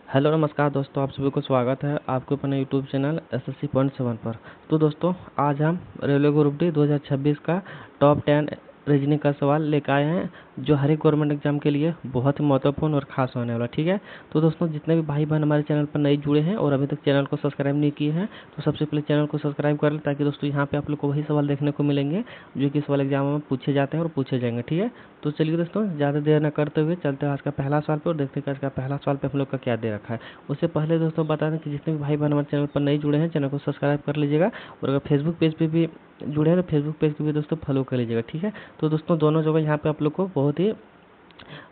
Hello नमस्कार दोस्तों, आप सभी को स्वागत है आपके अपने यूट्यूब चैनल एसएससी पॉइंट 7 पर। तो दोस्तों आज हम रेलवे ग्रुप डी 2026 का टॉप 10 रीजनिंग का सवाल लेकर आए हैं, जो हर एक गवर्नमेंट एग्जाम के लिए बहुत ही महत्वपूर्ण और खास होने वाला। ठीक है, तो दोस्तों जितने भी भाई बहन हमारे चैनल पर नए जुड़े हैं और अभी तक चैनल को सब्सक्राइब नहीं किए हैं, तो सबसे पहले चैनल को सब्सक्राइब कर लें, ताकि दोस्तों यहाँ पे आप लोग को वही सवाल देखने को मिलेंगे जो कि सवाल एग्जाम में पूछे जाते हैं और पूछे जाएंगे। ठीक है, तो चलिए दोस्तों ज़्यादा देर न करते हुए चलते हैं आज का पहला सवाल पर और देखते हैं कि आज का पहला सवाल पे हम लोग का क्या दे रखा है। उससे पहले दोस्तों बता दें कि जितने भी भाई बहन हमारे चैनल पर नए जुड़े हैं, चैनल को सब्सक्राइब कर लीजिएगा, और अगर फेसबुक पेज पे भी जुड़े हैं तो फेसबुक पेज को भी दोस्तों फॉलो कर लीजिएगा। ठीक है, तो दोस्तों दोनों जगह यहाँ पे आप लोग को बहुत ही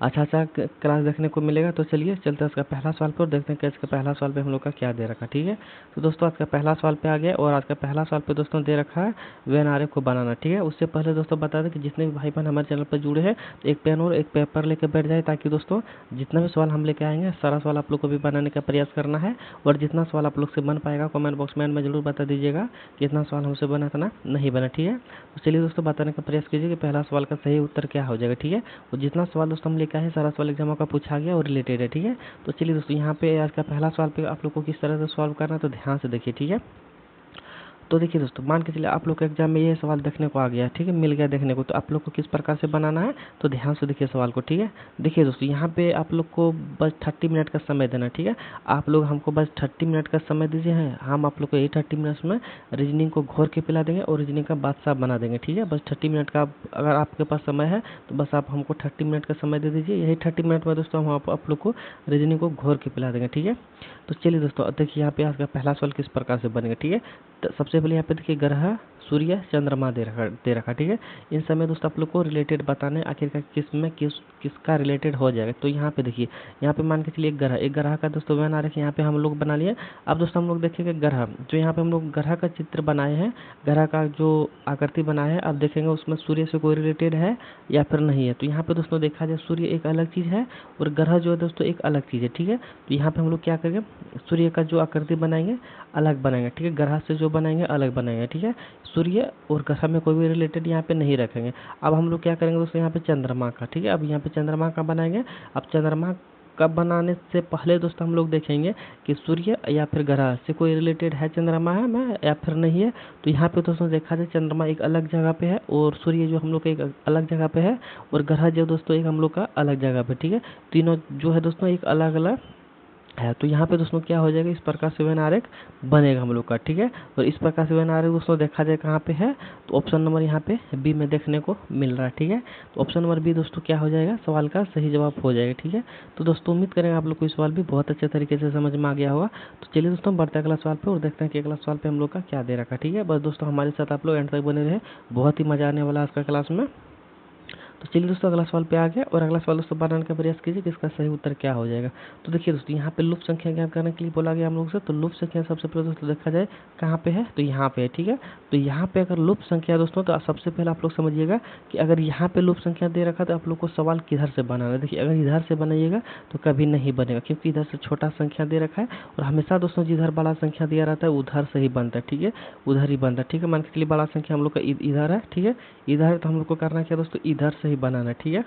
अच्छा क्लास देखने को मिलेगा। तो चलिए चलते हैं इसका पहला सवाल पर और देखते हैं कि इसका पहला सवाल पे हम लोग का क्या दे रखा है। ठीक है, तो दोस्तों आज का पहला सवाल पे आ गया, और आज का पहला सवाल पे दोस्तों दे रखा है वेन आरेख को बनाना। ठीक है, उससे पहले दोस्तों बता दें कि जितने भी भाई बहन हमारे चैनल पर जुड़े हैं, एक पेन और एक पेपर लेकर बैठ जाए, ताकि दोस्तों जितना भी सवाल हम लेके आएंगे सारा सवाल आप लोग को भी बनाने का प्रयास करना है, और जितना सवाल आप लोग से बन पाएगा कमेंट बॉक्स में जरूर बता दीजिएगा कि इतना सवाल हमसे बना इतना नहीं बना। ठीक है, तो चलिए दोस्तों बताने का प्रयास कीजिए कि पहला सवाल का सही उत्तर क्या हो जाएगा। ठीक है, और जितना सवाल दोस्तों हम लेके आए हैं सारा सवाल एग्जाम का पूछा गया और रिलेटेड है। ठीक है, तो चलिए दोस्तों यहाँ पे आज का पहला सवाल पे आप लोग को किस तरह से सॉल्व करना है, तो ध्यान से देखिए। ठीक है, तो देखिए दोस्तों मान के चलिए आप लोग के एग्जाम में ये सवाल देखने को आ गया। ठीक है, मिल गया देखने को, तो आप लोग को किस प्रकार से बनाना है तो ध्यान से देखिए सवाल को। ठीक है, देखिए दोस्तों यहाँ पे आप लोग को बस 30 मिनट का समय देना। ठीक है, आप लोग हमको बस 30 मिनट का समय दीजिए हैं, हम आप लोग को यही 30 मिनट्स में रीजनिंग को घोर के पिला देंगे और रीजनिंग का बादशाह बना देंगे। ठीक है, बस 30 मिनट का अगर आपके पास समय है तो बस आप हमको 30 मिनट का समय दे दीजिए, यही 30 मिनट में दोस्तों हम आप लोग को रीजनिंग को घोर के पिला देंगे। ठीक है, तो चलिए दोस्तों देखिए यहाँ पे आपका पहला सवाल किस प्रकार से बनेगा। ठीक है, तो सबसे पहले यहाँ पे देखिए ग्रह, सूर्य, चंद्रमा दे रखा। ठीक है, इन समय दोस्तों आप लोग को रिलेटेड बताने आखिरकार किसका रिलेटेड हो जाएगा। तो यहाँ पे देखिए, यहाँ पे मान के चलिए एक ग्रह का दोस्तों बना रखे, यहाँ पे हम लोग बना लिए। अब दोस्तों हम लोग देखेंगे ग्रह, जो यहाँ पे हम लोग ग्रह का चित्र बनाए हैं, ग्रह का जो आकृति बनाया है, अब देखेंगे उसमें सूर्य से कोई रिलेटेड है या फिर नहीं है। तो यहाँ पे दोस्तों देखा जाए सूर्य एक अलग चीज़ है और ग्रह जो है दोस्तों एक अलग चीज़ है। ठीक है, तो यहाँ पे हम लोग क्या करेंगे, सूर्य का जो आकृति बनाएंगे अलग बनाएंगे। ठीक है, ग्रह से जो बनाएंगे अलग बनाएंगे। ठीक है, सूर्य और ग्रह में कोई भी रिलेटेड यहाँ पे नहीं रखेंगे। अब हम लोग क्या करेंगे दोस्तों, यहाँ पे चंद्रमा का। ठीक है, अब यहाँ पे चंद्रमा का बनाएंगे। अब चंद्रमा का बनाने से पहले दोस्तों हम लोग देखेंगे कि सूर्य या फिर ग्रह से कोई रिलेटेड है चंद्रमा है में या फिर नहीं है। तो यहाँ पे दोस्तों देखा जाए चंद्रमा एक अलग जगह पे है और सूर्य जो हम लोग का एक अलग जगह पे है, और ग्रह जो दोस्तों एक हम लोग का अलग जगह पे। ठीक है, तीनों जो है दोस्तों एक अलग अलग है। तो यहाँ पे दोस्तों क्या हो जाएगा, इस प्रकार से वेन आरेख बनेगा हम लोग का। ठीक है, और इस प्रकार से वेन आरेख दोस्तों देखा जाए कहाँ पे है, तो ऑप्शन नंबर यहाँ पे बी में देखने को मिल रहा है। ठीक है, तो ऑप्शन नंबर बी दोस्तों क्या हो जाएगा, सवाल का सही जवाब हो जाएगा। ठीक है, तो दोस्तों उम्मीद करेंगे आप लोग को इस सवाल भी बहुत अच्छे तरीके से समझ में आ गया होगा। तो चलिए दोस्तों बढ़ते अगला सवाल पे और देखते हैं कि अगला सवाल पे हम लोग का क्या दे रखा है। ठीक है, बस दोस्तों हमारे साथ आप लोग एंड तक बने रहे, बहुत ही मजा आने वाला है आज का क्लास में। तो चलिए दोस्तों अगला सवाल पे आ गया, और अगला सवाल दोस्तों बनाने का प्रयास कीजिए कि इसका सही उत्तर क्या हो जाएगा। तो देखिए दोस्तों यहाँ पे लुप्त संख्या ज्ञात करने के लिए बोला गया हम लोग से। तो लुप्त संख्या सबसे पहले दोस्तों देखा जाए कहाँ पे है, तो यहाँ पे है। ठीक है, तो यहाँ पे अगर लुप्त संख्या दोस्तों, तो सबसे पहले आप लोग समझिएगा कि अगर यहाँ पे लुप्त संख्या दे रखा तो आप लोग को सवाल किधर से बनाना है। देखिए अगर इधर से बनाइएगा तो कभी नहीं बनेगा, क्योंकि इधर से छोटा संख्या दे रखा है, और हमेशा दोस्तों जिधर बड़ा संख्या दिया रहता है उधर से ही बनता है। ठीक है, उधर ही बनता है। ठीक है, मान के चलिए बड़ा संख्या हम लोग का इधर है। ठीक है, इधर है तो हम लोग को करना क्या दोस्तों, इधर से ही बनाना है। ठीक है,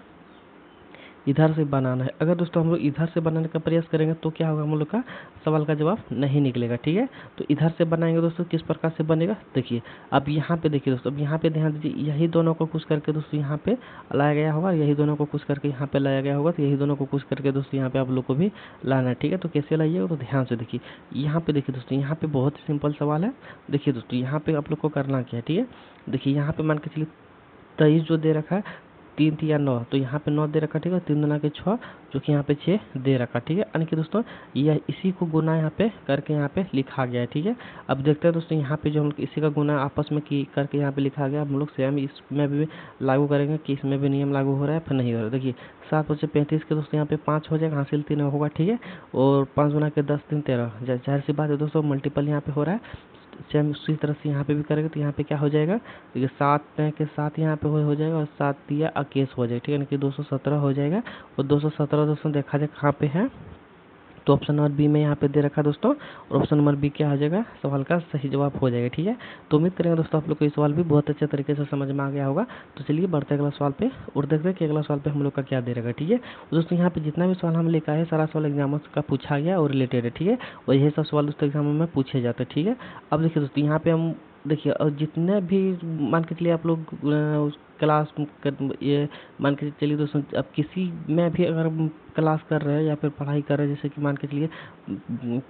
इधर से बनाना है। अगर दोस्तों हम लोग इधर से बनाने का प्रयास करेंगे तो क्या होगा, हम लोग का सवाल का जवाब नहीं निकलेगा। ठीक है, तो इधर से बनाएंगे दोस्तों, किस प्रकार से बनेगा देखिए। अब यहाँ पे देखिए दोस्तों, अब यहाँ पे ध्यान दीजिए, यही दोनों को कुछ करके दोस्तों यहाँ पे लाया गया होगा, यही दोनों को कुछ करके यहाँ पे लाया गया होगा, तो यही दोनों को कुछ करके दोस्तों यहाँ पे आप लोग को भी लाना है। ठीक है, तो कैसे लाइएगा तो ध्यान से देखिए। यहाँ पे देखिए दोस्तों, यहाँ पे बहुत ही सिंपल सवाल है। देखिए दोस्तों यहाँ पे आप लोग को करना क्या है। ठीक है, देखिए यहाँ पे मान के चलिए 23 जो दे रखा है, 3 3 या 9, तो यहाँ पे 9 दे रखा। ठीक है, 3 दूना के 6, जो कि यहाँ पे 6 दे रखा। ठीक है, यानी कि दोस्तों यह इसी को गुना यहाँ पे करके यहाँ पे लिखा गया है। ठीक है, अब देखते हैं दोस्तों यहाँ पे जो हम लोग इसी का गुना आपस में की करके यहाँ पे लिखा गया, हम लोग सेम इसमें भी लागू करेंगे कि इसमें भी नियम लागू हो रहा है फिर नहीं हो रहा है। देखिए 7 बचे 35 के दोस्तों यहाँ पे 5 हो जाएगा, हासिल 3 होगा। ठीक है, और 5 गुना के 10 3 13, जाहिर सी बात है दोस्तों मल्टीपल यहाँ पे हो रहा है। सेम उसी तरह से यहाँ पे भी करेंगे तो यहाँ पे क्या हो जाएगा, देखिए 7 के 7 यहाँ पे हो जाएगा, और 7 दिया 21 हो जाएगा। ठीक है, यानी कि 217 हो जाएगा, और 217 दोस्तों देखा जाए कहाँ पे है, तो ऑप्शन नंबर बी में यहाँ पे दे रखा है दोस्तों, और ऑप्शन नंबर बी क्या हो जाएगा, सवाल का सही जवाब हो जाएगा। ठीक है, तो उम्मीद करेंगे दोस्तों आप लोग को ये सवाल भी बहुत अच्छे तरीके से समझ में आ गया होगा। तो चलिए बढ़ते अगला सवाल पे और देखते हैं कि अगला सवाल पे हम लोग का क्या दे रहेगा। ठीक है, दोस्तों यहाँ पे जितना भी सवाल हम लेकर आए सारा सवाल एग्जाम का पूछा गया और रिलेटेड है। ठीक है, और यही सब सवाल दोस्तों एग्जाम में पूछे जाते हैं। ठीक है, अब देखिए दोस्तों यहाँ पे हम देखिए, और जितने भी मान के चलिए आप लोग क्लास ये मान के चलिए दोस्तों, अब किसी में भी अगर क्लास कर रहे हैं या फिर पढ़ाई कर रहे हैं, जैसे कि मान के चलिए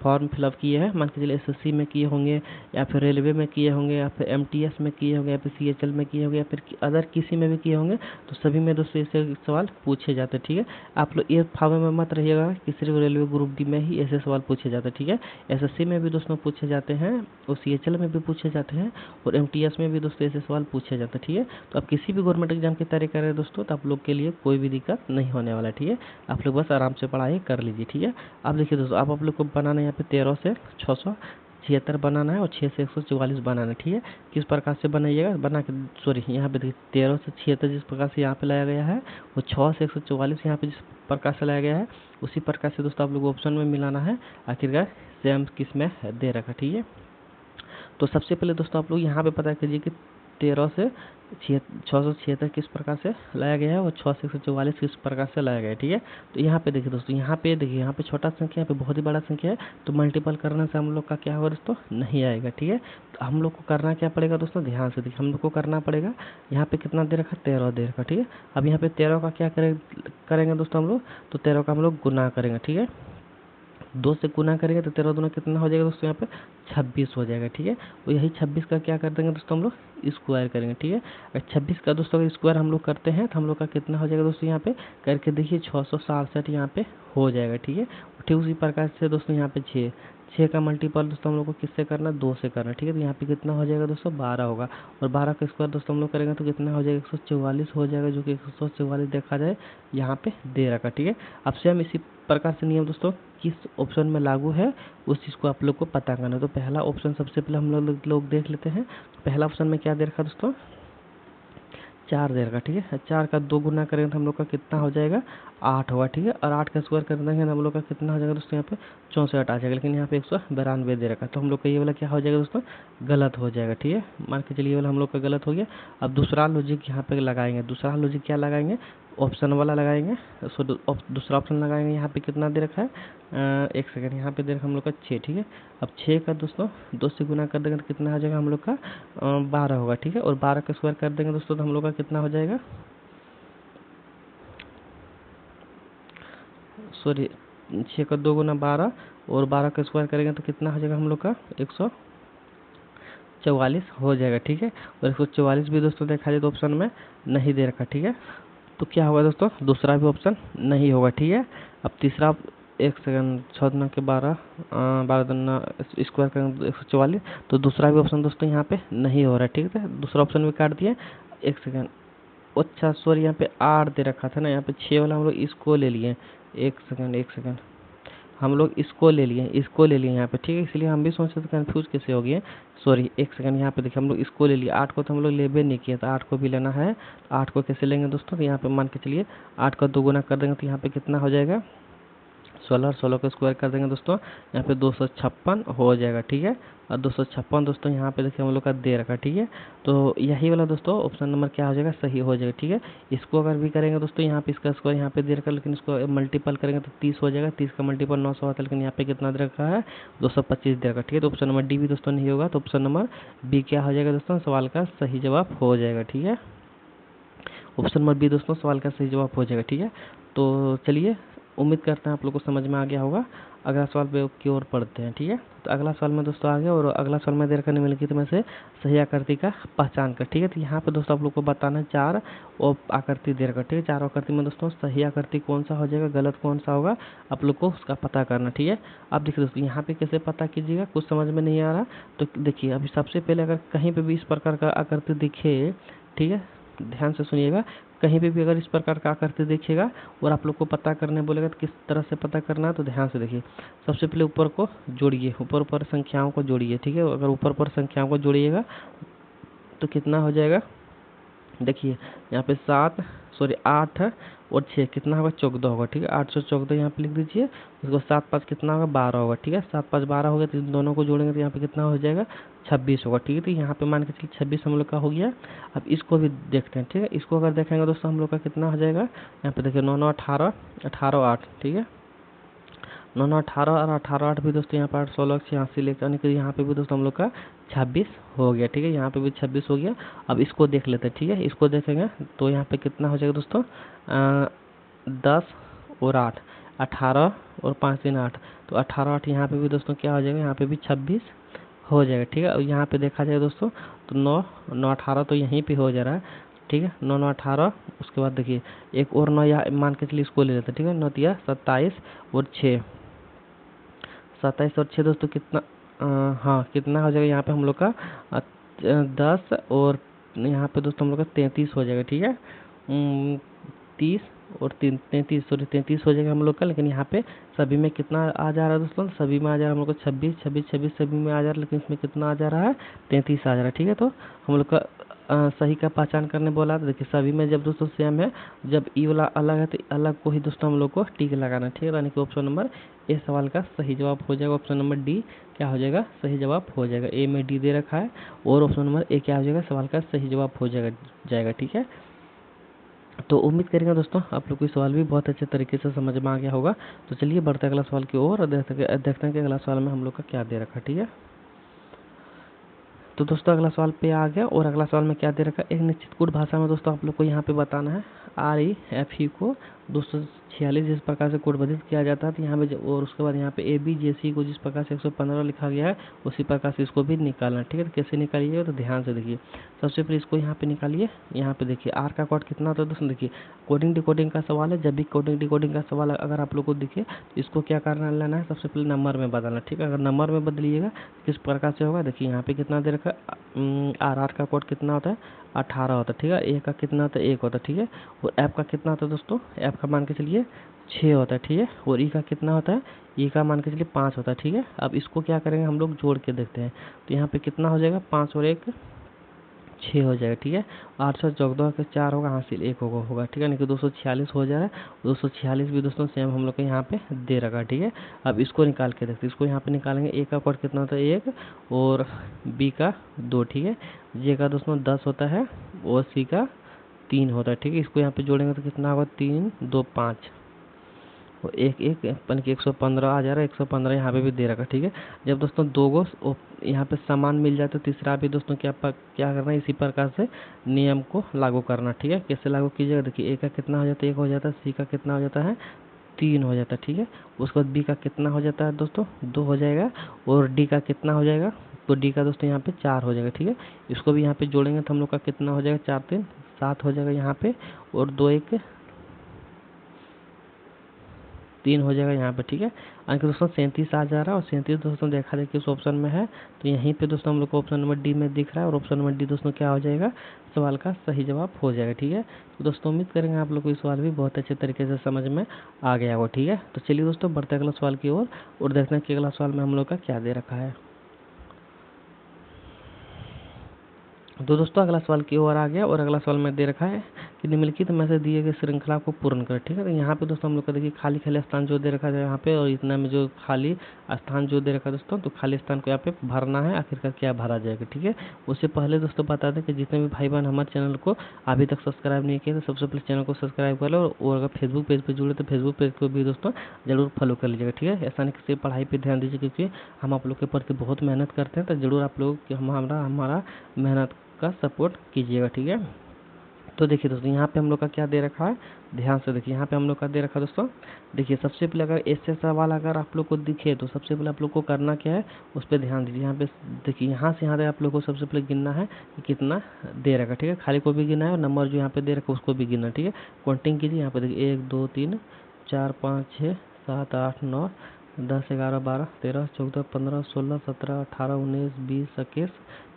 फॉर्म फिलअप किए हैं, मान के चलिए एसएससी में किए होंगे या फिर रेलवे में किए होंगे या फिर एमटीएस में किए होंगे या फिर सीएचएल में किए होंगे या फिर अदर किसी में भी किए होंगे, तो सभी में दोस्तों ऐसे सवाल पूछे जाते हैं। ठीक है, आप लोग ये फावे में मत रहिएगा कि सिर्फ रेलवे ग्रुप डी में ही ऐसे सवाल पूछे जाते हैं। ठीक है, एसएससी में भी दोस्तों पूछे जाते हैं और सीएचएल में भी पूछे जाते हैं और एमटीएस में भी दोस्तों ऐसे सवाल पूछे जाते हैं। ठीक है, तो आप किसी भी गवर्नमेंट एग्जाम की तैयारी कर रहे हैं दोस्तों, तो आप लोग के लिए कोई भी दिक्कत नहीं होने वाला है। ठीक है, आप लोग बस आराम से पढ़ाई कर लीजिए। ठीक है, अब देखिए दोस्तों, आप लोग को बनाना है यहाँ पे 13 से 676 बनाना है और 6 से 144 बनाना है। ठीक है, किस प्रकार से बनाइएगा, बना के सॉरी यहाँ पे देखिए 13 से 76 जिस प्रकार से यहाँ पे लाया गया है, और 6 से 144 यहाँ पे जिस प्रकार से लाया गया है, उसी प्रकार से दोस्तों आप लोग ऑप्शन में मिलाना है। आखिरकार सेम किस में दे रखा। ठीक है, तो सबसे पहले दोस्तों आप लोग यहाँ पे पता कीजिए कि 13 से 676 किस प्रकार से लाया गया है और 6 से 144 किस प्रकार से लाया गया है। ठीक है, तो यहाँ पे देखिए दोस्तों, यहाँ पे देखिए, यहाँ पे छोटा संख्या, यहाँ पे बहुत ही बड़ा संख्या है, तो मल्टीपल करने से हम लोग का क्या होगा दोस्तों, नहीं आएगा। ठीक है, तो हम लोग को करना क्या पड़ेगा दोस्तों, ध्यान से देखिए, हम लोग को करना पड़ेगा, यहाँ पे कितना दे रखा, 13 दे रखा। ठीक है, अब यहाँ पे 13 का क्या करेंगे दोस्तों हम लोग, तो 13 का हम लोग गुना करेंगे। ठीक है, 2 से गुना करेंगे तो 13 दूना कितना हो जाएगा दोस्तों, यहाँ पे 26 हो जाएगा। ठीक है, और यही 26 का क्या कर देंगे दोस्तों, हम लोग स्क्वायर करेंगे। ठीक है, अगर 26 का दोस्तों अगर स्क्वायर हम लोग करते हैं तो हम लोग का कितना हो जाएगा दोस्तों, यहाँ पे करके देखिए 667 यहाँ पे हो जाएगा। ठीक है, ठीक उसी प्रकार से दोस्तों यहाँ पे 6 का मल्टीपल दोस्तों हम लोग को किससे करना, 2 से करना। ठीक है, तो यहाँ पे कितना हो जाएगा दोस्तों, 12 होगा, और 12 का स्क्वायर दोस्तों हम लोग करेंगे तो कितना हो जाएगा, 144 हो जाएगा, जो कि 144 देखा जाए यहाँ पे दे रखा। ठीक है, अब से हम इसी प्रकार से नियम दोस्तों किस ऑप्शन में लागू है उस चीज़ को आप लोग को पता करना है। तो पहला ऑप्शन सबसे पहले हम लोग देख लेते हैं। पहला ऑप्शन में क्या दे रखा दोस्तों, 4 दे रखा। ठीक है, 4 का 2 गुना करेंगे तो हम लोग का कितना हो जाएगा, 8 होगा। ठीक है, और 8 का स्क्वायर कर देंगे तो हम लोग का कितना हो जाएगा दोस्तों, यहाँ पे 64 आ जाएगा, लेकिन यहाँ पे 192 दे रखा, तो हम लोग का ये वाला क्या हो जाएगा दोस्तों, गलत हो जाएगा। ठीक है, मान के चलिए ये वाला हम लोग का गलत हो गया। अब दूसरा लॉजिक यहाँ पे लगाएंगे, दूसरा लॉजिक क्या लगाएंगे, ऑप्शन वाला लगाएंगे। सो दूसरा ऑप्शन लगाएंगे, यहाँ पे कितना दे रखा है, एक सेकंड, यहाँ पे दे रखा हम लोग का 6। ठीक है, अब 6 का दोस्तों 2 से गुना कर देंगे तो कितना हो जाएगा हम लोग का, 12 होगा। ठीक है, और 12 का स्क्वायर कर देंगे दोस्तों तो हम लोग का कितना हो जाएगा, सॉरी 6 का 2 गुना 12 और 12 का स्क्वायर करेंगे तो कितना हो जाएगा हम लोग का, 144 हो जाएगा। ठीक है, और 144 भी दोस्तों देखा जाए तो ऑप्शन में नहीं दे रखा। ठीक है, तो क्या होगा दोस्तों, दूसरा भी ऑप्शन नहीं होगा। ठीक है, अब तीसरा, एक सेकंड, 6 दूना के 12, 12 दूना स्क्वायर करेंगे तो 144, तो दूसरा भी ऑप्शन दोस्तों यहाँ पे नहीं हो रहा है। ठीक है, दूसरा ऑप्शन भी काट दिया। एक सेकंड, अच्छा सॉरी, यहाँ पे 8 दे रखा था ना, यहाँ पे 6 वाला हम लोग इसको ले लिए। एक सेकंड, हम लोग इसको ले लिए यहाँ पे। ठीक है, इसलिए हम भी सोचे थे कन्फ्यूज कैसे हो गए, सॉरी। एक सेकंड, यहाँ पे देखिए हम लोग इसको ले लिए, 8 को तो हम लोग लेबे नहीं किया, तो 8 को भी लेना है। 8 को कैसे लेंगे दोस्तों, तो यहाँ पे मान के चलिए 8 का 2 गुना कर देंगे तो यहाँ पे कितना हो जाएगा, 16 का स्क्वायर कर देंगे दोस्तों, यहाँ पे 256 हो जाएगा। ठीक है, और 256 दोस्तों यहाँ पे देखिए हम लोग का दे रखा। ठीक है, तो यही वाला दोस्तों ऑप्शन नंबर क्या हो जाएगा, सही हो जाएगा। ठीक है, इसको अगर भी करेंगे दोस्तों, यहाँ पे इसका स्क्वायर यहाँ पे दे रखा, लेकिन इसको मल्टीपल करेंगे तो 30 हो जाएगा, 30 का मल्टीपल 900 होता है, लेकिन यहाँ पे कितना दे रखा है, 225 दे रखा। ठीक है, तो ऑप्शन नंबर डी भी दोस्तों नहीं होगा, तो ऑप्शन नंबर बी क्या हो जाएगा दोस्तों, सवाल का सही जवाब हो जाएगा। ठीक है, ऑप्शन नंबर बी दोस्तों सवाल का सही जवाब हो जाएगा। ठीक है, तो चलिए उम्मीद करते हैं आप लोग को समझ में आ गया होगा। अगला सवाल पे की ओर पढ़ते हैं। ठीक है, तो अगला सवाल में दोस्तों आ गया, और अगला सवाल में देर करने मिलेगी तो मैं से सही आकृति का पहचान कर। ठीक है, तो यहाँ पे दोस्तों आप लोग को बताना है 4 और आकृति देर कर। ठीक है, 4 आकृति में दोस्तों सही आकृति कौन सा हो जाएगा, गलत कौन सा होगा, आप लोग को उसका पता करना। ठीक है, अब देखिए दोस्तों यहाँ पे कैसे पता कीजिएगा, कुछ समझ में नहीं आ रहा तो देखिए, अभी सबसे पहले अगर कहीं पे भी इस प्रकार का आकृति दिखे, ठीक है, ध्यान से सुनिएगा, कहीं पे भी अगर इस प्रकार का आकृति देखिएगा और आप लोग को पता करने बोलेगा तो किस तरह से पता करना है, तो ध्यान से देखिए। सबसे पहले ऊपर को जोड़िए, ऊपर संख्याओं को जोड़िए। ठीक है, अगर ऊपर संख्याओं को जोड़िएगा तो कितना हो जाएगा, देखिए यहाँ पे 7, सॉरी 8 और 6 कितना होगा 14 होगा, ठीक है। 8 से 14 यहाँ पे लिख दीजिए। उसको 7 5 कितना होगा 12 होगा, ठीक है। 7 5 12 हो गया, तो इन दोनों को जोड़ेंगे तो यहाँ पे कितना हो जाएगा 26 होगा, ठीक है। तो यहाँ पे मान के चलिए 26 हम लोग का हो गया। अब इसको भी देखते हैं, ठीक है। इसको अगर देखेंगे दोस्तों हम लोग का कितना हो जाएगा, यहाँ पे देखिए 9 9 18 18 8, ठीक है। 9 9 18 और 18 8 भी दोस्तों यहाँ पर 8 16 86 लेकर, यानी कि यहाँ पे भी दोस्तों हम लोग का 26 हो गया, ठीक है। यहाँ पे भी 26 हो गया। अब इसको देख लेते हैं, ठीक है। इसको देखेंगे तो यहाँ पे कितना हो जाएगा दोस्तों 10 और 8 18 और 5 3 8, तो 18 8 यहाँ पे भी दोस्तों क्या हो जाएगा, यहाँ पे भी 26 हो जाएगा, ठीक है। और यहाँ पे देखा जाए दोस्तों तो 9 9 18 तो यहीं पे हो जा रहा है, ठीक है। 9 9 18, उसके बाद देखिए एक और 9 यहाँ मान के चलिए इसको ले लेते हैं, ठीक है। 9 तिया 27 और 6, 27 और 6 दोस्तों कितना हाँ कितना हो जाएगा यहाँ पे हम लोग का 10 और यहाँ पे दोस्तों हम लोग का 33 हो जाएगा, ठीक है। 30 और 33 सॉरी 33 हो जाएगा हम लोग का। लेकिन यहाँ पे सभी में कितना आ जा रहा है दोस्तों, सभी में आ जा रहा है हम लोग को 26 26 26 सभी में आ जा रहा है, लेकिन इसमें कितना आ जा रहा है 33 आ जा रहा है, ठीक है। तो हम लोग का सही का पहचान करने बोला, तो देखिए सभी में जब दोस्तों सेम है, जब ई वाला अलग है तो अलग को ही दोस्तों हम लोग को टिक लगाना है, ठीक है। यानी कि ऑप्शन नंबर ए सवाल का सही जवाब हो जाएगा। ऑप्शन नंबर डी क्या हो जाएगा सही जवाब हो जाएगा। ए में डी दे रखा है और ऑप्शन नंबर ए क्या हो जाएगा सवाल का सही जवाब हो जाएगा, ठीक है। तो उम्मीद करेंगे दोस्तों आप लोग को सवाल भी बहुत अच्छे तरीके से समझ में आ गया होगा। तो चलिए बढ़ते हैं अगला सवाल की ओर और देखते हैं कि अगला सवाल में हम लोग का क्या दे रखा है, ठीक है। तो दोस्तों अगला सवाल पे आ गया और अगला सवाल में क्या दे रखा है, एक निश्चित कोड भाषा में दोस्तों आप लोग को यहाँ पे बताना है REFE को 246 जिस प्रकार से कोडबद्धित किया जाता है, तो यहाँ पे और उसके बाद यहाँ पे ABJC को जिस प्रकार से 115 लिखा गया है उसी प्रकार से इसको भी निकालना है, ठीक है। तो कैसे निकालिएगा तो ध्यान से देखिए। सबसे पहले इसको यहाँ पे निकालिए। यहाँ पे देखिए R का कोड कितना होता है दोस्तों, देखिए कोडिंग डिकोडिंग का सवाल है। जब भी कोडिंग डिकोडिंग का सवाल अगर आप लोग को दिखे तो इसको क्या करना लेना है, सबसे पहले नंबर में बदलना, ठीक है। अगर नंबर में बदलिएगा किस प्रकार से होगा, देखिए यहाँ पे कितना दे रखा है R का कोड कितना होता है 18 होता है, ठीक है। ए का कितना होता है 1 होता है, ठीक है। और एफ का कितना होता है दोस्तों, एफ का मान के चलिए 6 होता है, ठीक है। और ई का कितना होता है, ई का मान के चलिए 5 होता है, ठीक है। अब इसको क्या करेंगे हम लोग जोड़ के देखते हैं। तो यहाँ पे कितना हो जाएगा 5 और 1 6 हो जाएगा, ठीक है। 8 से 14 के 4 होगा, हासिल 1 होगा, ठीक है। नहीं कि 246 हो जाए। 246 भी दोस्तों सेम हम लोग को यहाँ पे दे रखा, ठीक है। अब इसको निकाल के देखते हैं। इसको यहाँ पे निकालेंगे। ए का कोड कितना होता है 1 और बी का 2, ठीक है। जे का दोस्तों 10 होता है और सी का 3 होता है, ठीक है। इसको यहाँ पे जोड़ेंगे तो कितना होगा 3 2 5 और 1 1 अपन की 115 आ जा रहा है। 115 यहाँ पे भी दे रखा, ठीक है। जब दोस्तों दो गो यहाँ पे समान मिल जाए तो तीसरा भी दोस्तों क्या करना है, इसी प्रकार से नियम को लागू करना, ठीक है। कैसे लागू कीजिएगा, देखिए ए का कितना हो जाता है 1 हो जाता है, सी का कितना हो जाता है 3 हो जाता है, ठीक है। उसके बाद बी का कितना हो जाता है दोस्तों 2 हो जाएगा और डी का कितना हो जाएगा, तो डी का दोस्तों यहाँ पे 4 हो जाएगा, ठीक है। इसको भी यहाँ पे जोड़ेंगे तो हम लोग का कितना हो जाएगा 4 3 7 हो जाएगा यहाँ पे और 2 1 3 हो जाएगा यहाँ पे, ठीक है। अंक दोस्तों 37 आ जा रहा है और 37 दोस्तों देखा जाए किस ऑप्शन में है, तो यहीं पे दोस्तों हम लोग को ऑप्शन नंबर डी में दिख रहा है और ऑप्शन नंबर डी दोस्तों क्या हो जाएगा सवाल का सही जवाब हो जाएगा, ठीक है। तो दोस्तों उम्मीद करेंगे आप लोग को ये सवाल भी बहुत अच्छे तरीके से समझ में आ गया हो, ठीक है। तो चलिए दोस्तों बढ़ते अगला सवाल की ओर और देखते हैं कि अगला सवाल में हम लोग का क्या दे रखा है। तो दोस्तों अगला सवाल की ओर आ गया और अगला सवाल में दे रखा है कि निम्नलिखित में से दिए गए श्रृंखला को पूर्ण करें, ठीक है। तो यहाँ पे दोस्तों हम लोग का देखिए खाली खाली स्थान जो दे रखा है यहाँ पे, और इतना में जो खाली स्थान जो दे रखा है दोस्तों, तो खाली स्थान को यहाँ पे भरना है, आखिरकार क्या भरा जाएगा, ठीक है। उससे पहले दोस्तों बता दें कि जितने भी भाई बहन हमारे चैनल को अभी तक सब्सक्राइब नहीं किए तो सबसे पहले चैनल को सब्सक्राइब कर लो और अगर फेसबुक पेज पर जुड़े तो फेसबुक पेज को भी दोस्तों जरूर फॉलो कर लीजिएगा, ठीक है। ऐसा नहीं कि पढ़ाई पर ध्यान दीजिए, क्योंकि हम आप लोग के प्रति बहुत मेहनत करते हैं, तो जरूर आप लोग हमारा मेहनत का सपोर्ट कीजिएगा, ठीक है। तो देखिए दोस्तों यहाँ पे हम लोग का क्या दे रखा है, ध्यान से देखिए। यहाँ पे हम लोग का दे रखा है दोस्तों, देखिए सबसे पहले अगर ऐसे सवाल अगर आप लोग को दिखे तो सबसे पहले आप लोग को करना क्या है उस पर ध्यान दीजिए। यहाँ पे देखिए यहाँ से यहाँ तक आप लोग को सबसे पहले गिनना है कि कितना दे रखा, ठीक है। खाली को भी गिनना है और नंबर जो यहाँ पे दे रखा उसको भी गिनना, ठीक है। काउंटिंग कीजिए। यहाँ पे देखिए 1 2 3 4 5 6 7 8 9 10 11 12 13 14 15 16 17 18 19 20 21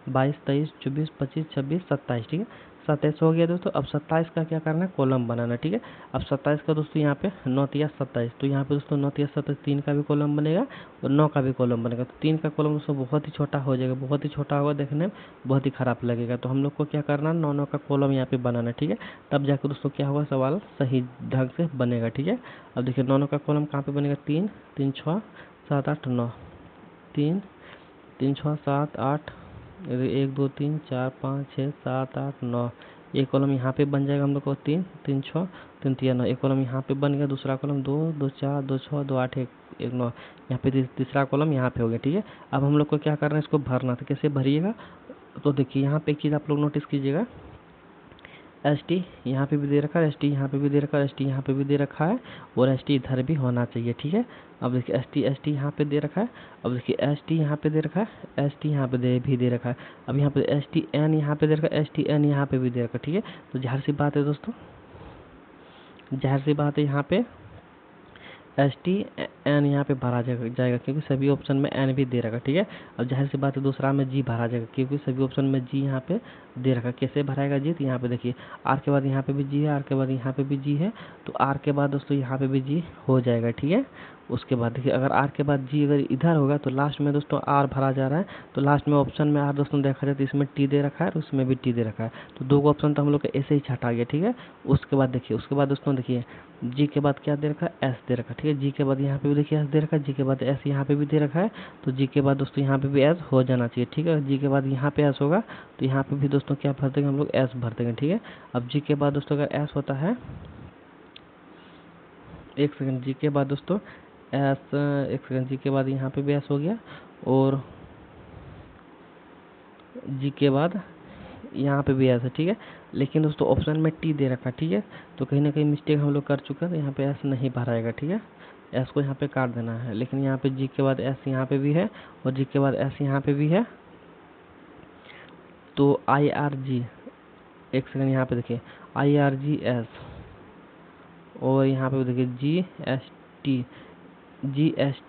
22 23 24 25 26 27, ठीक है। 27 हो गया दोस्तों। अब 27 का क्या करना है, कॉलम बनाना, ठीक है। अब 27 का दोस्तों यहाँ पे 9 तिया 27, तो यहाँ पे दोस्तों 9 तिया 27 3 का भी कॉलम बनेगा और 9 का भी कॉलम बनेगा। तो 3 का कॉलम दोस्तों बहुत ही छोटा हो जाएगा, बहुत ही छोटा होगा, देखने में बहुत ही खराब लगेगा। तो हम लोग को क्या करना है, 9 का कॉलम यहाँ पे बनाना है, ठीक है। तब जाकर दोस्तों क्या होगा, सवाल सही ढंग से बनेगा, ठीक है। अब देखिए 9 का कॉलम कहाँ पे बनेगा, 3 3 6 7 8 9, 3 3 6 7 8, 1 2 3 4 5 6 7 8 9, एक कॉलम यहाँ पे बन जाएगा हम लोग को, 3 3 6 3 3 9, एक कॉलम यहाँ पे बन गया। दूसरा कॉलम 2 2 4 2 6 2 8 1 1 9, यहाँ पे तीसरा कॉलम यहाँ पे हो गया, ठीक है। अब हम लोग को क्या करना है, इसको भरना। तो कैसे भरिएगा, तो देखिए यहाँ पे एक चीज़ आप लोग नोटिस कीजिएगा, एस टी यहाँ पे भी दे रखा है, एस टी यहाँ पे भी दे रखा है, एस टी यहाँ पे भी दे रखा है और एस टी इधर भी होना चाहिए, ठीक है। अब देखिए एस टी यहाँ पे दे रखा है। अब देखिए एस टी यहाँ पे दे रखा है, एस टी यहाँ पे भी दे रखा है। अब यहाँ पे एस टी एन यहाँ पे दे रखा है, एस टी एन यहाँ पे भी दे रखा है, ठीक है। तो जाहिर सी बात है दोस्तों, जाहिर सी बात है यहाँ पे एस टी एन यहाँ पे भरा जाएगा क्योंकि सभी ऑप्शन में एन भी दे रखा, ठीक है। अब जाहिर सी बात है दूसरा में जी भरा जाएगा क्योंकि सभी ऑप्शन में जी यहाँ पे दे रखा। कैसे भराएगा जी, तो यहाँ पे देखिए आर के बाद यहाँ पे भी जी है, आर के बाद यहाँ पे भी जी है, तो आर के बाद दोस्तों यहाँ पे भी जी हो जाएगा, ठीक है। उसके बाद देखिए अगर आर के बाद जी अगर इधर होगा तो लास्ट में दोस्तों आर भरा जा रहा है, तो लास्ट में ऑप्शन में आर दोस्तों देखा जाए तो इसमें टी दे रखा है और उसमें भी टी दे रखा है, तो दो ऑप्शन तो हम लोग का ऐसे ही छटा गया, ठीक है। उसके बाद देखिए, उसके बाद दोस्तों देखिए जी के बाद क्या दे रखा है, एस दे रखा है, ठीक है। जी के बाद यहाँ पे भी देखिए एस दे रखा है, जी के बाद एस यहाँ पे भी दे रखा है, तो जी के बाद दोस्तों यहाँ पे भी एस हो जाना चाहिए, ठीक है। जी के बाद यहाँ पे एस होगा तो यहाँ पे भी दोस्तों क्या भर देंगे हम लोग, एस भर देंगे, ठीक है। अब जी के बाद दोस्तों अगर एस होता है, एक सेकंड, जी के बाद दोस्तों एस, एक सेकंड, जी के बाद यहाँ पे भी एस हो गया और जी के बाद यहाँ पे भी एस है, ठीक है। लेकिन दोस्तों ऑप्शन में टी दे रखा, ठीक है, तो कहीं ना कहीं मिस्टेक हम लोग कर चुके हैं, तो यहाँ पे एस नहीं भराएगा, ठीक है। एस को यहाँ पे काट देना है, लेकिन यहाँ पे जी के बाद एस यहाँ पे भी है और जी के बाद एस यहाँ पे भी है, तो आई आर जी, एक सेकंड यहाँ पे देखिए आई आर जी एस और यहाँ पे देखिए G S T, G S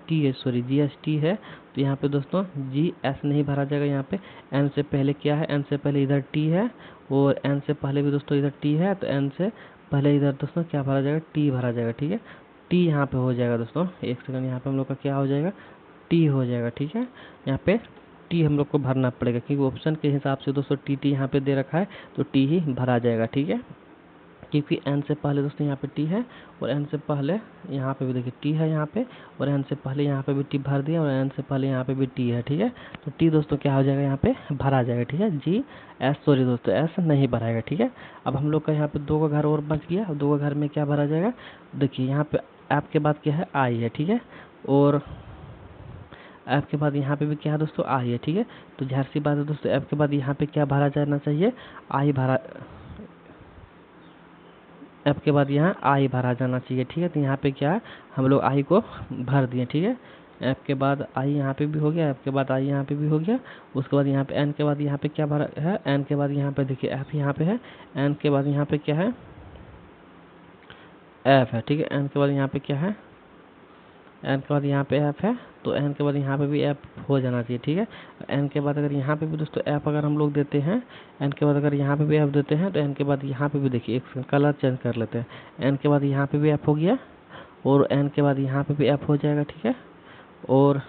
T है, सॉरी जी एस टी है, तो यहाँ पे दोस्तों जी एस नहीं भरा जाएगा। यहाँ पे एन से पहले क्या है, एन से पहले इधर टी है और एन से पहले भी दोस्तों इधर टी है, तो एन से पहले इधर दोस्तों क्या भरा जाएगा, टी भरा जाएगा, ठीक है। टी यहाँ पे हो जाएगा दोस्तों, एक सेकंड, यहाँ पे हम लोग का क्या हो जाएगा, टी हो जाएगा, ठीक है। यहाँ पे टी हम लोग को भरना पड़ेगा क्योंकि ऑप्शन के हिसाब से दोस्तों टी यहाँ पे दे रखा है, तो टी ही भरा जाएगा, ठीक है। क्योंकि एन से पहले दोस्तों यहाँ पे टी है और एन से पहले यहाँ पे भी देखिए टी है यहाँ पे, और एन से पहले यहाँ पे भी टी भर दिया और एन से पहले यहाँ पे भी टी है, ठीक है। तो टी दोस्तों क्या हो जाएगा, यहाँ पे भरा जाएगा, ठीक है। जी एस, सॉरी दोस्तों एस नहीं भराएगा, ठीक है। अब हम लोग का यहाँ पे दो का घर और बच गया, दो का घर में क्या भरा जाएगा, देखिए यहाँ पे ऐप के बाद क्या है, आई है, ठीक है, और ऐप के बाद यहाँ पे भी क्या है दोस्तों, आई है, ठीक है। तो जाहिर सी बात है दोस्तों ऐप के बाद यहाँ पे क्या भरा जाना चाहिए, आई भरा, ऐप के बाद यहाँ आई भरा जाना चाहिए, ठीक है। तो यहाँ पे क्या है, हम लोग आई को भर दिए, ठीक है। ऐप के बाद आई यहाँ पे भी हो गया, ऐप के बाद आई यहाँ पे भी हो गया। उसके बाद यहाँ पे एन के बाद यहाँ पे क्या भरा है, एन के बाद यहाँ पे देखिए ऐप यहाँ पे है, एन के बाद यहाँ पे क्या है, ऐप है, ठीक है। एन के बाद यहाँ पे क्या है, एन के बाद यहाँ पे ऐप है, तो एन के बाद यहाँ पे भी ऐप हो जाना चाहिए, ठीक है। एन के बाद अगर यहाँ पे भी दोस्तों ऐप अगर हम लोग देते हैं, एन के बाद अगर यहाँ पे भी ऐप देते हैं, तो एन के बाद यहाँ पे भी देखिए एक कलर चेंज कर लेते हैं, एन के बाद यहाँ पे भी ऐप हो गया और एन के बाद यहाँ पे भी ऐप हो जाएगा, ठीक है। और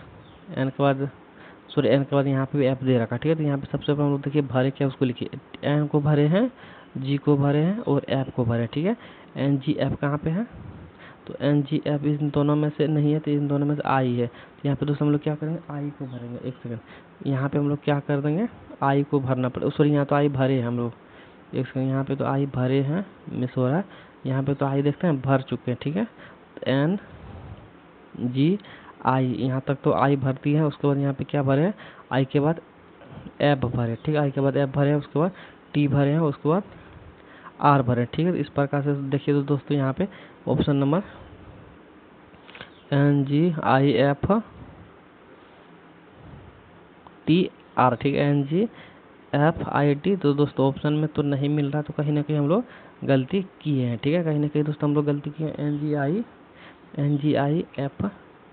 एन के बाद, सॉरी एन के बाद यहाँ पे भी ऐप दे रखा, ठीक है। तो यहाँ पे सबसे पहले हम लोग देखिए भरे क्या, उसको लिखिए, एन को भरे हैं, जी को भरे हैं और ऐप को भरे, ठीक है। एन जी ऐप कहाँ पे है, तो एन जी ऐप इन दोनों में से नहीं है, तो इन दोनों में से आई है, तो यहाँ पे दोस्तों हम लोग क्या करेंगे, आई को भरेंगे, एक सेकंड, यहाँ पे हम लोग क्या कर देंगे, आई को भरना पड़ेगा, सॉरी यहाँ तो आई भरे हैं हम लोग, एक सेकंड, यहाँ पे तो आई भरे हैं, मिस हो रहा है, यहाँ पे तो आई देखते हैं भर चुके हैं, ठीक है। एन जी आई, यहाँ तक तो आई भरती है, उसके बाद यहाँ पे क्या भरे हैं, आई के बाद ऐप भरे, ठीक है, आई के बाद ऐप भरे हैं, उसके बाद टी भरे हैं, उसके बाद आर भरे, ठीक है। इस प्रकार से देखिए तो दोस्तों यहाँ पे option number N G I F T R, ठीक है, N G F I T, तो दोस्तों ऑप्शन में तो नहीं मिल रहा, तो कहीं ना कहीं हम लोग गलती किए हैं, ठीक है, कहीं ना कहीं दोस्तों हम लोग गलती किए हैं। N G I F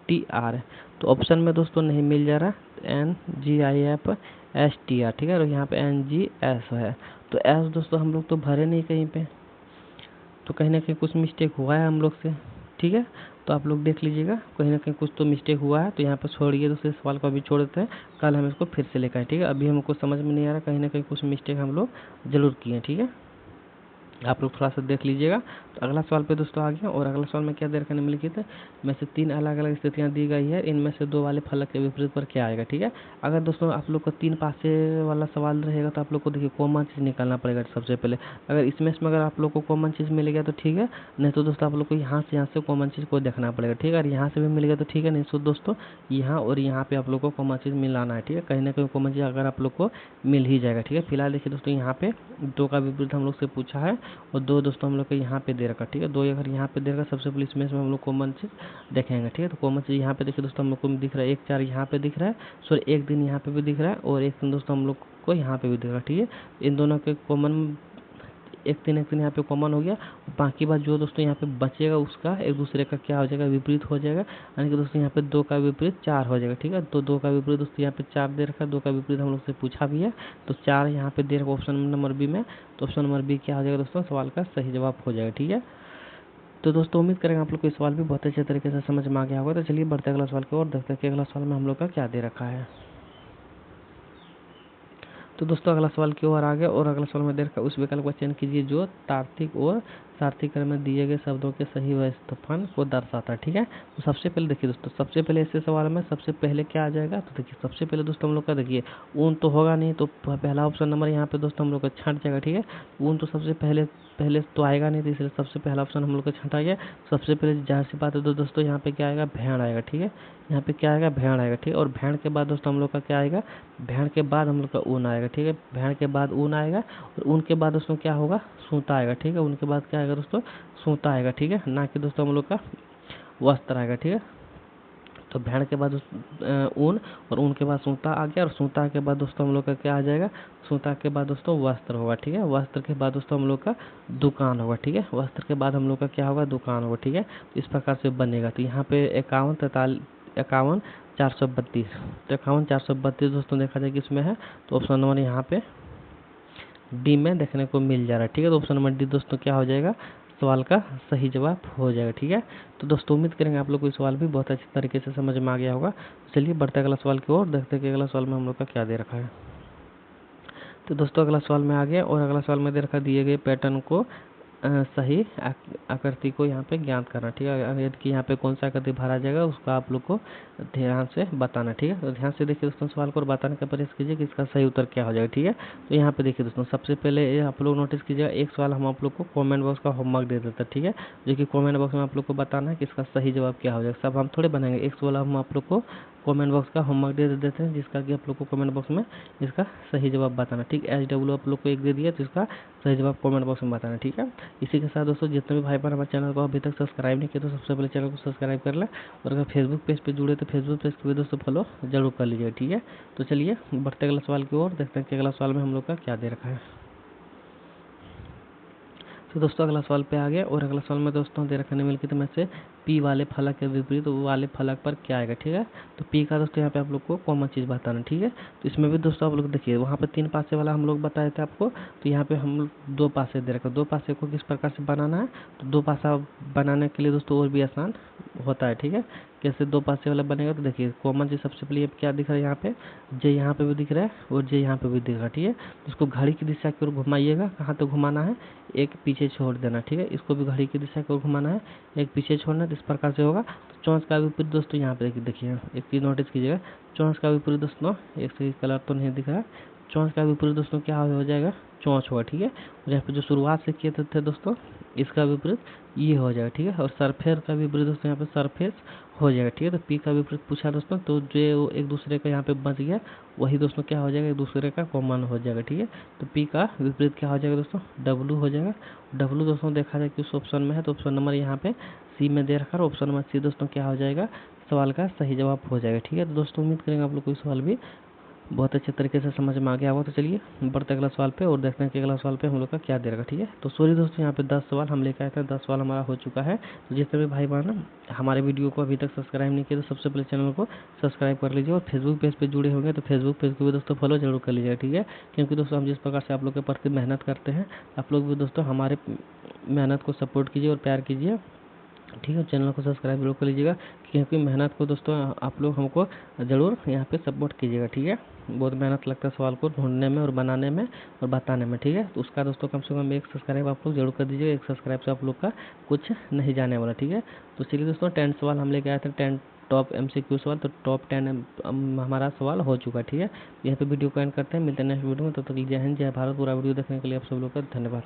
T R है, तो ऑप्शन में दोस्तों नहीं मिल जा रहा, N G I F S T R, ठीक है, और यहाँ पे एन जी एस है, तो एस दोस्तों हम लोग तो भरे नहीं कहीं पे, तो कहीं ना कहीं कुछ मिस्टेक हुआ है हम लोग से, ठीक है। तो आप लोग देख लीजिएगा, कहीं ना कहीं कुछ तो मिस्टेक हुआ है, तो यहाँ पर छोड़िए, दूसरे सवाल को अभी छोड़ देते हैं, कल हम इसको फिर से लेकर आए, ठीक है। अभी हमको समझ में नहीं आ रहा, कहीं ना कहीं कुछ मिस्टेक हम लोग जरूर किए हैं, ठीक है। आप लोग थोड़ा सा देख लीजिएगा। तो अगला सवाल पे दोस्तों आ गया, और अगला सवाल में क्या दे रखा है निम्नलिखित में से 3 अलग अलग स्थितियां दी गई है, इनमें से 2 वाले फलक के विपरीत पर क्या आएगा, ठीक है। अगर दोस्तों आप लोग को 3 पासे वाला सवाल रहेगा तो आप लोग को देखिए कॉमन चीज़ निकालना पड़ेगा सबसे पहले। अगर इसमें अगर आप लोग को कॉमन चीज़ मिल गया तो ठीक है, नहीं तो दोस्तों आप लोग को यहाँ से कॉमन चीज़ को देखना पड़ेगा, ठीक है। अगर यहाँ से भी मिल गया तो ठीक है, नहीं तो दोस्तों यहाँ और यहाँ पे आप लोग को कॉमन चीज़ मिलाना है, ठीक है। कहीं ना कहीं कॉमन चीज़ अगर आप लोग को मिल ही जाएगा, ठीक है। फिलहाल देखिए दोस्तों यहाँ पे 2 का विपरीत हम लोग से पूछा है, और 2 दोस्तों हम लोग को यहाँ पे दे रखा, ठीक है। 2 अगर यहाँ पे दे रखा, सबसे पहले इसमें से हम लोग कॉमन चीज़ देखेंगे, ठीक है। तो कॉमन चीज़ यहाँ पे देखिए दोस्तों हम लोग को दिख रहा है 1 4 यहाँ पे दिख रहा है, सॉरी 1 दिन यहाँ पे भी दिख रहा है, और 1 दिन दोस्तों हम लोग को यहाँ पे भी दिख रहा है, ठीक है। इन दोनों के कॉमन 1 दिन यहाँ पे कॉमन हो गया, बाकी बात जो दोस्तों यहाँ पे बचेगा उसका एक दूसरे का क्या हो जाएगा, विपरीत हो जाएगा, यानी कि दोस्तों यहाँ पे 2 का विपरीत 4 हो जाएगा, ठीक है। तो 2 का विपरीत दोस्तों यहाँ पे 4 दे रखा है, 2 का विपरीत हम लोग से पूछा भी है, तो 4 यहाँ पे दे रखा ऑप्शन नंबर बी में, तो ऑप्शन नंबर बी क्या हो जाएगा दोस्तों, सवाल का सही जवाब हो जाएगा, ठीक है। तो दोस्तों उम्मीद करेंगे आप लोग को इस सवाल भी बहुत अच्छे तरीके से समझ में आ गया होगा। तो चलिए बढ़ते अगला सवाल की ओर, देखते हैं कि अगला सवाल में हम लोग का क्या दे रखा है। तो दोस्तों अगला सवाल की ओर आ गया, और अगला सवाल में दे रखा उस विकल्प का चयन कीजिए जो तार्किक और सार्थक क्रम में दिए गए शब्दों के सही व्यवस्थापन को दर्शाता है, ठीक है। तो सबसे पहले देखिए दोस्तों, सबसे पहले ऐसे सवाल में सबसे पहले क्या आ जाएगा, तो देखिए सबसे पहले दोस्तों हम लोग का देखिए ऊन तो होगा नहीं, तो पहला ऑप्शन नंबर यहाँ पे दोस्तों हम लोग का छंट जाएगा, ठीक है। ऊन तो सबसे पहले पहले तो आएगा नहीं, तो इसलिए सबसे पहला ऑप्शन हम लोग का छंटा गया। सबसे पहले जाहिर सी बात है तो दोस्तों यहाँ पे क्या आएगा, भेड़ आएगा, ठीक है। यहाँ पे क्या आएगा, भेड़ आएगा, ठीक है। और भेड़ के बाद दोस्तों हम लोग का क्या आएगा, भेड़ के बाद हम लोग का ऊन आएगा, ठीक है। भेड़ के बाद ऊन आएगा, और ऊन के बाद दोस्तों क्या होगा, सूता आएगा, ठीक है। उनके बाद क्या आएगा दोस्तों, सूता आएगा, ठीक है, ना कि दोस्तों हम लोग का वस्त्र आएगा, ठीक है। तो भेड़ के बाद ऊन, और ऊन के बाद सूता आ गया, और सूता के बाद दोस्तों हम लोग का क्या आ जाएगा, सूता के बाद दोस्तों वस्त्र होगा, ठीक है। वस्त्र के बाद दोस्तों हम लोग का दुकान होगा, ठीक है। वस्त्र के बाद हम लोग का क्या होगा, दुकान होगा, ठीक है। इस प्रकार से बनेगा। तो यहाँ पे 51 432, तो 51 432 दोस्तों देखा जाए किसमें है, तो ऑप्शन नंबर यहाँ पे डी में देखने को मिल जा रहा है, ठीक है। तो ऑप्शन नंबर डी दोस्तों क्या हो जाएगा, सवाल का सही जवाब हो जाएगा, ठीक है। तो दोस्तों उम्मीद करेंगे आप लोग को ये सवाल भी बहुत अच्छे तरीके से समझ में आ गया होगा। चलिए बढ़ते अगला सवाल की ओर, देखते हैं कि अगला सवाल में हम लोग का क्या दे रखा है। तो दोस्तों अगला सवाल में आ गया, और अगला सवाल में दे रखा दिए गए पैटर्न को सही आकृति को यहाँ पे ज्ञात करना, ठीक है। कि यहाँ पे कौन सा आकृति भरा जाएगा उसका आप लोग को ध्यान से बताना, ठीक है। तो ध्यान से देखिए दोस्तों सवाल को, और बताने का प्रयास कीजिए कि इसका सही उत्तर क्या हो जाएगा, ठीक है। तो यहाँ पे देखिए दोस्तों सबसे पहले आप लोग नोटिस कीजिएगा, एक सवाल हम आप लोग को कॉमेंट बॉक्स का होमवर्क दे देता है, ठीक है। जो कि कॉमेंट बॉक्स में आप लोग को बताना है कि इसका सही जवाब क्या हो जाएगा। सब हम थोड़े बनाएंगे, एक सवाल हम आप लोग को कमेंट बॉक्स का होमवर्क दे देते हैं, जिसका कि आप लोग को कमेंट बॉक्स में इसका सही जवाब बताना, ठीक। SW आप लोग को एक दे दिया, तो इसका सही जवाब कमेंट बॉक्स में बताना, ठीक है। इसी के साथ दोस्तों जितने भी भाई बहन हमारे चैनल को अभी तक सब्सक्राइब नहीं किया तो सबसे पहले चैनल को सब्सक्राइब कर लें, और अगर फेसबुक पेज पे जुड़े तो फेसबुक पेज को भी दोस्तों फॉलो जरूर कर लीजिए, ठीक है। तो चलिए बढ़ते अगला सवाल की ओर, देखते हैं कि अगला सवाल में हम लोग का क्या दे रखा है। तो दोस्तों अगला सवाल पे आ गया, और अगला सवाल में दोस्तों दे रखा निम्नलिखित में से पी वाले फलक के विपरीत वाले फलक पर क्या आएगा, ठीक है। तो पी का दोस्तों यहाँ पे आप लोग को कॉमन चीज़ बताना, ठीक है। तो इसमें भी दोस्तों आप लोग देखिए, वहाँ पे 3 पासे वाला हम लोग बताए थे आपको, तो यहाँ पे हम 2 पासे दे रखा। 2 पासे को किस प्रकार से बनाना है, तो 2 पासा बनाने के लिए दोस्तों और भी आसान होता है, ठीक है। कैसे 2 पासे वाला बनेगा, तो देखिए कॉमन चीज़ सबसे पहले क्या दिख रहा है, यहाँ पे जे यहाँ पे भी दिख रहा है, और जे यहाँ पे भी दिख रहा है, ठीक है। तो इसको घड़ी की दिशा की ओर घुमाइएगा, कहाँ तक घुमाना है, एक पीछे छोड़ देना, ठीक है। इसको भी घड़ी की दिशा की ओर घुमाना है, एक पीछे छोड़ना, इस प्रकार से होगा। तो चौंस का विपरीत दोस्तों यहाँ पे देखिए, एक चीज़ नोटिस कीजिएगा, चौंस का विपरीत दोस्तों, एक सही कलर तो नहीं दिख रहा, चौंस का विपरीत दोस्तों क्या हो जाएगा, चौंच होगा, ठीक है। और यहाँ पे जो शुरुआत से किए थे दोस्तों, इसका विपरीत ये हो जाएगा, ठीक है। और सरफेस का विपरीत दोस्तों यहाँ पे सरफेस हो जाएगा, ठीक है। तो पी का विपरीत पूछा दोस्तों, तो जो एक दूसरे का यहाँ पे बच गया वही दोस्तों क्या हो जाएगा, एक दूसरे का कॉमन हो जाएगा, ठीक है। तो पी का विपरीत क्या हो जाएगा दोस्तों, डब्लू हो जाएगा। डब्लू दोस्तों देखा जाए कि उस ऑप्शन में है, तो ऑप्शन नंबर यहाँ पे सी में दे रखा है, ऑप्शन नंबर सी दोस्तों क्या हो जाएगा, सवाल का सही जवाब हो जाएगा, ठीक है। तो दोस्तों उम्मीद करेंगे आप लोग को सवाल भी बहुत अच्छे तरीके से समझ में आ गया होगा। तो चलिए बढ़ते अगला सवाल पे और देखते हैं कि अगला सवाल पे हम लोग का क्या दे रहा। ठीक है, तो सॉरी दोस्तों, यहाँ पे 10 सवाल हम लेकर आए थे, 10 सवाल हमारा हो चुका है। तो जितने भी भाई बहन हमारे वीडियो को अभी तक सब्सक्राइब नहीं किया तो सबसे पहले चैनल को सब्सक्राइब कर लीजिए, और फेसबुक पेज पे जुड़े होंगे तो फेसबुक पेज को भी दोस्तों फॉलो जरूर कर लीजिएगा। ठीक है, क्योंकि दोस्तों हम जिस प्रकार से आप लोग के प्रति मेहनत करते हैं, आप लोग भी दोस्तों हमारे मेहनत को सपोर्ट कीजिए और प्यार कीजिए। ठीक है, चैनल को सब्सक्राइब जरूर कर लीजिएगा, क्योंकि मेहनत को दोस्तों आप लोग हमको ज़रूर यहाँ पे सपोर्ट कीजिएगा। ठीक है, बहुत मेहनत लगता है सवाल को ढूंढने में और बनाने में और बताने में। ठीक है, तो उसका दोस्तों कम से कम एक सब्सक्राइब आप लोग जरूर कर दीजिएगा। एक सब्सक्राइब से आप लोग का कुछ नहीं जाने वाला। ठीक है, तो चलिए दोस्तों 10 सवाल हम लेके आए थे, 10 टॉप MCQ सवाल। तो टॉप 10 हमारा सवाल हो चुका है। ठीक है, यहाँ पे वीडियो को एंड करते हैं, मिलते हैं नेक्स्ट वीडियो में। तब तक जय हिंद, जय भारत। पूरा वीडियो देखने के लिए आप सब लोग का धन्यवाद।